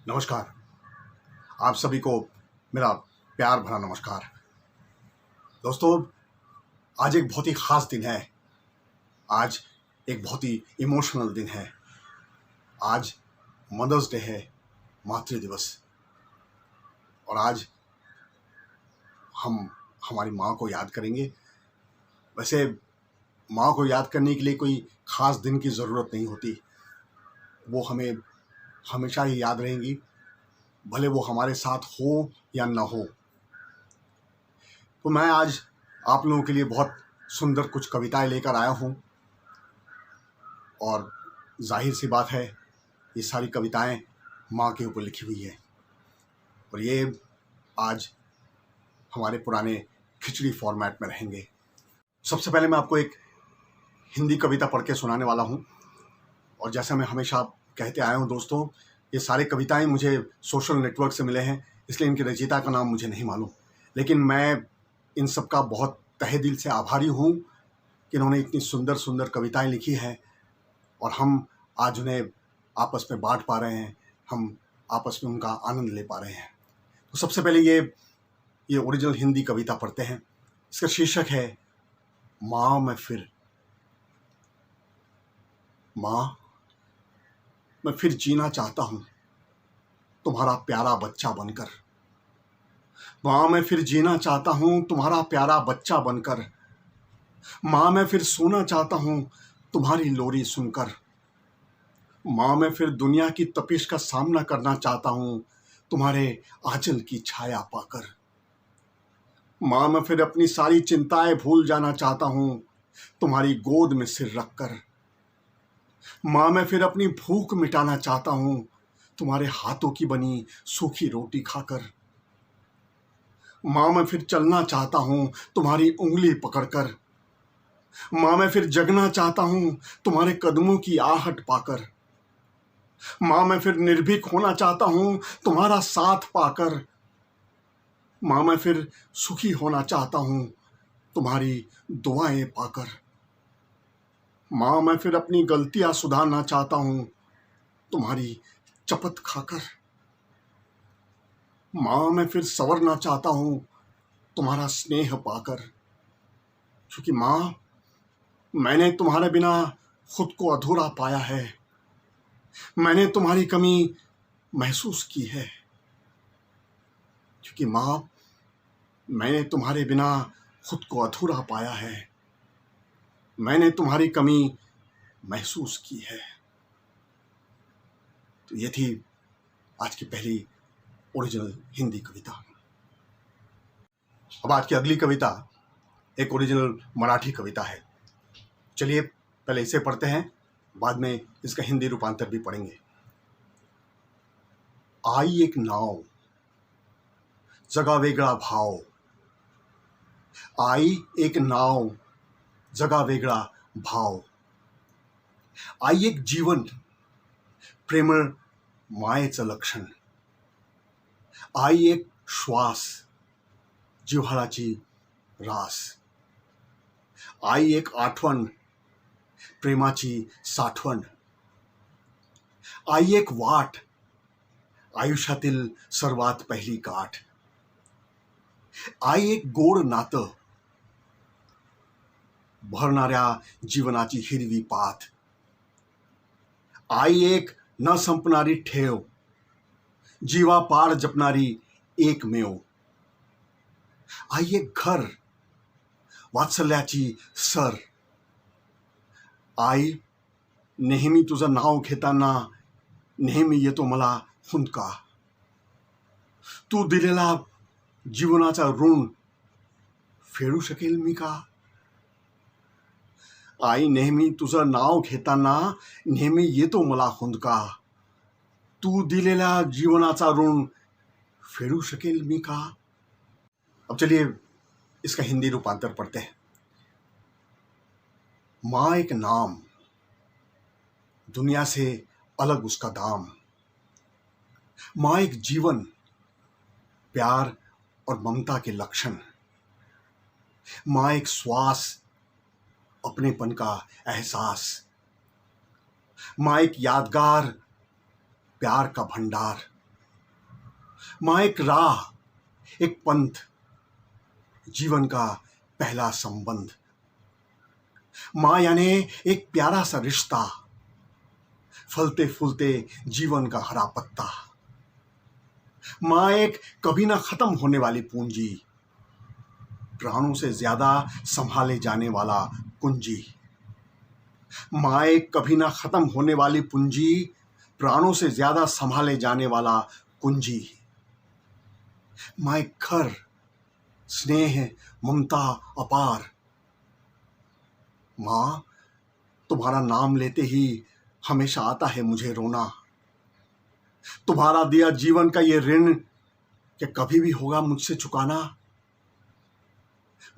नमस्कार। आप सभी को मेरा प्यार भरा नमस्कार। दोस्तों, आज एक बहुत ही ख़ास दिन है। आज एक बहुत ही इमोशनल दिन है। आज मदर्स डे है, मातृ दिवस। और आज हम हमारी माँ को याद करेंगे। वैसे माँ को याद करने के लिए कोई ख़ास दिन की ज़रूरत नहीं होती। वो हमें हमेशा ही याद रहेंगी, भले वो हमारे साथ हो या ना हो। तो मैं आज आप लोगों के लिए बहुत सुंदर कुछ कविताएं लेकर आया हूँ। और जाहिर सी बात है, ये सारी कविताएं माँ के ऊपर लिखी हुई है। और ये आज हमारे पुराने खिचड़ी फॉर्मेट में रहेंगे। सबसे पहले मैं आपको एक हिंदी कविता पढ़ के सुनाने वाला हूँ। और जैसा मैं हमेशा कहते आया हूँ दोस्तों, ये सारी कविताएं मुझे सोशल नेटवर्क से मिले हैं, इसलिए इनके रचयिता का नाम मुझे नहीं मालूम। लेकिन मैं इन सब का बहुत तहे दिल से आभारी हूँ कि इन्होंने इतनी सुंदर सुंदर कविताएं लिखी हैं और हम आज उन्हें आपस में बांट पा रहे हैं, हम आपस में उनका आनंद ले पा रहे हैं। तो सबसे पहले ये ओरिजिनल हिंदी कविता पढ़ते हैं। इसका शीर्षक है माँ मैं फिर। माँ मैं फिर जीना चाहता हूँ तुम्हारा प्यारा बच्चा बनकर। माँ मैं फिर जीना चाहता हूँ तुम्हारा प्यारा बच्चा बनकर। माँ मैं फिर सोना चाहता हूँ तुम्हारी लोरी सुनकर। माँ मैं फिर दुनिया की तपिश का सामना करना चाहता हूँ तुम्हारे आंचल की छाया पाकर। माँ मैं फिर अपनी सारी चिंताएं भूल जाना चाहता हूँ तुम्हारी गोद में सिर रखकर। माँ मैं फिर अपनी भूख मिटाना चाहता हूँ तुम्हारे हाथों की बनी सूखी रोटी खाकर। माँ मैं फिर चलना चाहता हूँ तुम्हारी उंगली पकड़कर। माँ मैं फिर जगना चाहता हूँ तुम्हारे कदमों की आहट पाकर। माँ मैं फिर निर्भीक होना चाहता हूँ तुम्हारा साथ पाकर। माँ मैं फिर सुखी होना चाहता हूँ तुम्हारी दुआएं पाकर। माँ मैं फिर अपनी गलतियां सुधारना चाहता हूँ तुम्हारी चपत खाकर। माँ मैं फिर संवरना चाहता हूँ तुम्हारा स्नेह पाकर। क्योंकि माँ मैंने तुम्हारे बिना खुद को अधूरा पाया है। मैंने तुम्हारी कमी महसूस की है। क्योंकि माँ मैंने तुम्हारे बिना खुद को अधूरा पाया है। मैंने तुम्हारी कमी महसूस की है। तो ये थी आज की पहली ओरिजिनल हिंदी कविता। अब आज की अगली कविता एक ओरिजिनल मराठी कविता है। चलिए पहले इसे पढ़ते हैं, बाद में इसका हिंदी रूपांतर भी पढ़ेंगे। आई एक नाव, जगा वेगळा भाव। आई एक नाव, जगा वेगळा भाव। आई एक जीवन, प्रेमळ मायेचं लक्षण। आई एक श्वास, जिव्हाळाची रास। आई एक आठवण, प्रेमाची साठवण। आई एक वाट, आयुष्यातील सर्वात पहिली गाठ। आई एक गोड नातं, भरणाऱ्या जीवनाची हिरवी पात। आई एक न संपणारी ठेव, जीवापाड जपणारी एकमेव। आई एक घर, वात्सल्याची सर। आई नेहमी तुझं नाव घेताना नेहमी येतो मला हुंदका। तू दिलेला जीवनाचा ऋण फेडू शकेल मी का? आई नेहमी तुझं नाव घेताना नेहमी येतो मला हुंदका। तू दिलेला जीवनाचा ऋण फेडू शकेल मी का? अब चलिए इसका हिंदी रूपांतर पढ़ते हैं। माँ एक नाम, दुनिया से अलग उसका दाम। माँ एक जीवन, प्यार और ममता के लक्षण। माँ एक श्वास, अपनेपन का एहसास। माँ एक यादगार, प्यार का भंडार। माँ एक राह, एक पंथ, जीवन का पहला संबंध। माँ यानी एक प्यारा सा रिश्ता, फलते फूलते जीवन का हरा पत्ता। माँ एक कभी ना खत्म होने वाली पूंजी, प्राणों से ज्यादा संभाले जाने वाला कुंजी। माँ एक कभी ना खत्म होने वाली पूंजी, प्राणों से ज्यादा संभाले जाने वाला कुंजी। माँ एक घर, स्नेह, ममता अपार। माँ तुम्हारा नाम लेते ही हमेशा आता है मुझे रोना। तुम्हारा दिया जीवन का ये ऋण क्या कभी भी होगा मुझसे चुकाना।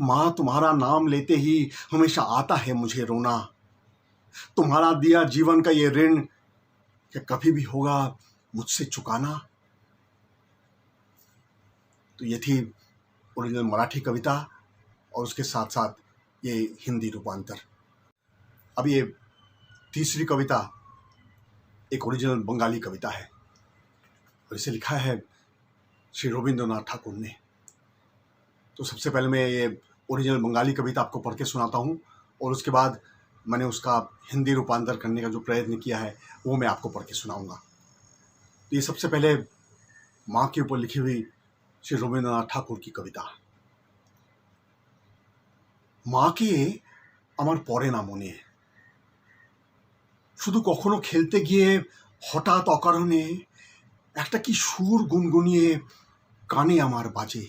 माँ तुम्हारा नाम लेते ही हमेशा आता है मुझे रोना। तुम्हारा दिया जीवन का ये ऋण क्या कभी भी होगा मुझसे चुकाना। तो ये थी ओरिजिनल मराठी कविता और उसके साथ साथ ये हिंदी रूपांतर। अब ये तीसरी कविता एक ओरिजिनल बंगाली कविता है और इसे लिखा है श्री रविंद्रनाथ ठाकुर ने। तो सबसे पहले मैं ये ओरिजिनल बंगाली कविता आपको पढ़ के सुनाता हूँ और उसके बाद मैंने उसका हिंदी रूपांतर करने का जो प्रयत्न किया है वो मैं आपको पढ़ के सुनाऊंगा। तो ये सबसे पहले माँ के ऊपर लिखी हुई श्री रविंद्रनाथ ठाकुर की कविता। মাকে আমার পড়ে না মনে, শুধু কখনো খেলতে গিয়ে হঠাৎ অকারণে একটা কি সুর গুনগুনিয়ে কানে আমার বাজে।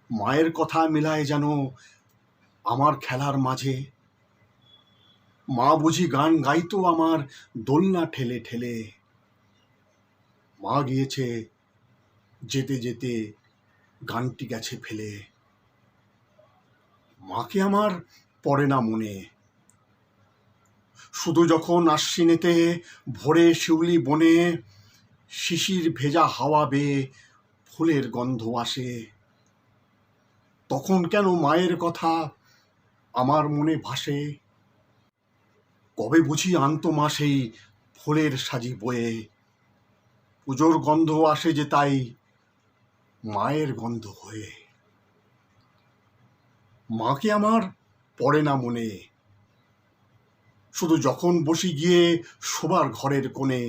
মায়ের কথা মেলায় যেন আমার খেলার মাঝে। মা বুঝি গান গাইতো আমার দোলনা ঠেলে ঠেলে। মা গিয়েছে যেতে যেতে গানটি গেছে ফেলে। মাকে আমার পড়ে না মনে, শুধু যখন আশ্বিনেতে ভোরে শিউলি বনে শিশির ভেজা হাওয়া বেয়ে ফুলের গন্ধ আসে, তখন কেন মায়ের কথা আমার মনে ভাসে। কবে বুঝি আনতো মা সেই ফুলের সাজি বয়ে, পুজোর গন্ধ আসে যে তাই মায়ের গন্ধ হয়ে। মাকে আমার পড়ে না মনে, শুধু যখন বসি গিয়ে শোবার ঘরের কোণে,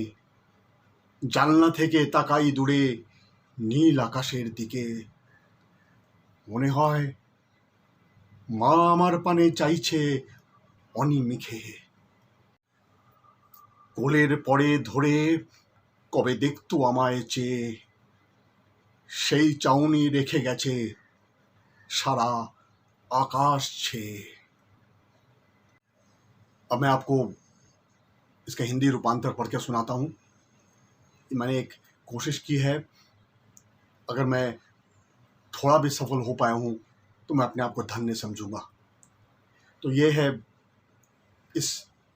জানলা থেকে তাকাই দূরে নীল আকাশের দিকে। মনে হয় মা আমার পানে চাইছে অনিমিখে। কোলের পরে ধরে কবে দেখতো আমায় চেয়ে, সেই চাউনি রেখে গেছে সারা आकाश छे। अब मैं आपको इसका हिंदी रूपांतर पढ़ के सुनाता हूँ। मैंने एक कोशिश की है, अगर मैं थोड़ा भी सफल हो पाया हूँ तो मैं अपने आप को धन्य समझूंगा। तो ये है इस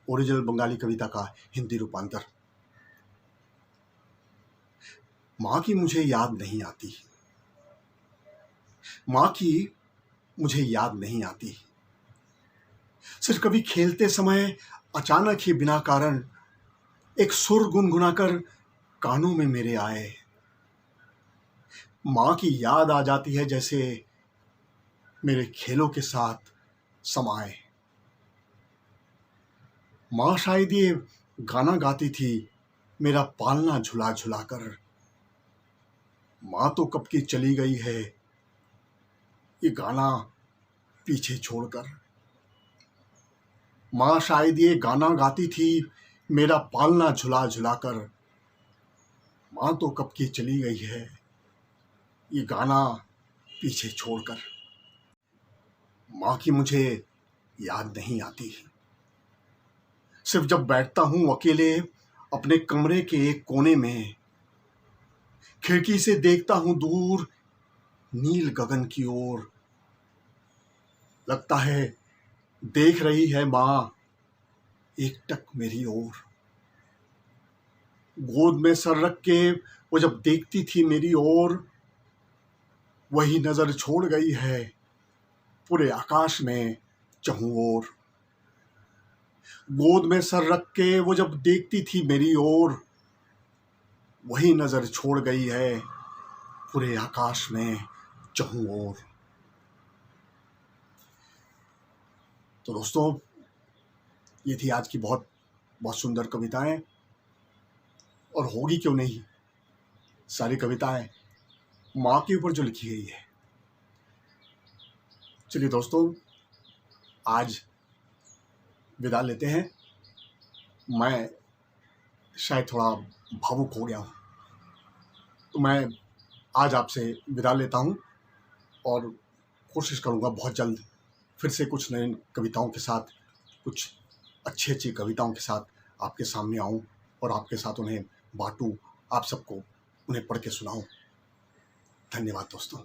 ओरिजिनल बंगाली कविता का हिंदी रूपांतर। माँ की मुझे याद नहीं आती, माँ की मुझे याद नहीं आती। सिर्फ कभी खेलते समय अचानक ही बिना कारण एक सुर गुनगुनाकर कानों में मेरे आए। माँ की याद आ जाती है जैसे मेरे खेलों के साथ समाए। माँ शायद ये गाना गाती थी मेरा पालना झुला झुला कर। माँ तो कब की चली गई है ये गाना पीछे छोड़कर। माँ शायद ये गाना गाती थी मेरा पालना झुला झुला कर। माँ तो कब की चली गई है ये गाना पीछे छोड़कर। माँ की मुझे याद नहीं आती। सिर्फ जब बैठता हूँ अकेले अपने कमरे के एक कोने में, खिड़की से देखता हूँ दूर नील गगन की ओर। लगता है देख रही है माँ एकटक मेरी ओर। गोद में सर रख के वो जब देखती थी मेरी ओर, वही नजर छोड़ गई है पूरे आकाश में चहुं ओर। गोद में सर रख के वो जब देखती थी मेरी ओर, वही नज़र छोड़ गई है पूरे आकाश में चहुं ओर। तो दोस्तों, ये थी आज की बहुत बहुत सुंदर कविताएं, और होगी क्यों नहीं, सारी कविताएं माँ के ऊपर जो लिखी गई है। चलिए दोस्तों, आज विदा लेते हैं। मैं शायद थोड़ा भावुक हो गया हूँ, तो मैं आज आपसे विदा लेता हूँ और कोशिश करूँगा बहुत जल्द फिर से कुछ नई कविताओं के साथ, कुछ अच्छी अच्छी कविताओं के साथ आपके सामने आऊँ और आपके साथ उन्हें बांटूँ, आप सबको उन्हें पढ़ के सुनाऊँ। धन्यवाद दोस्तों।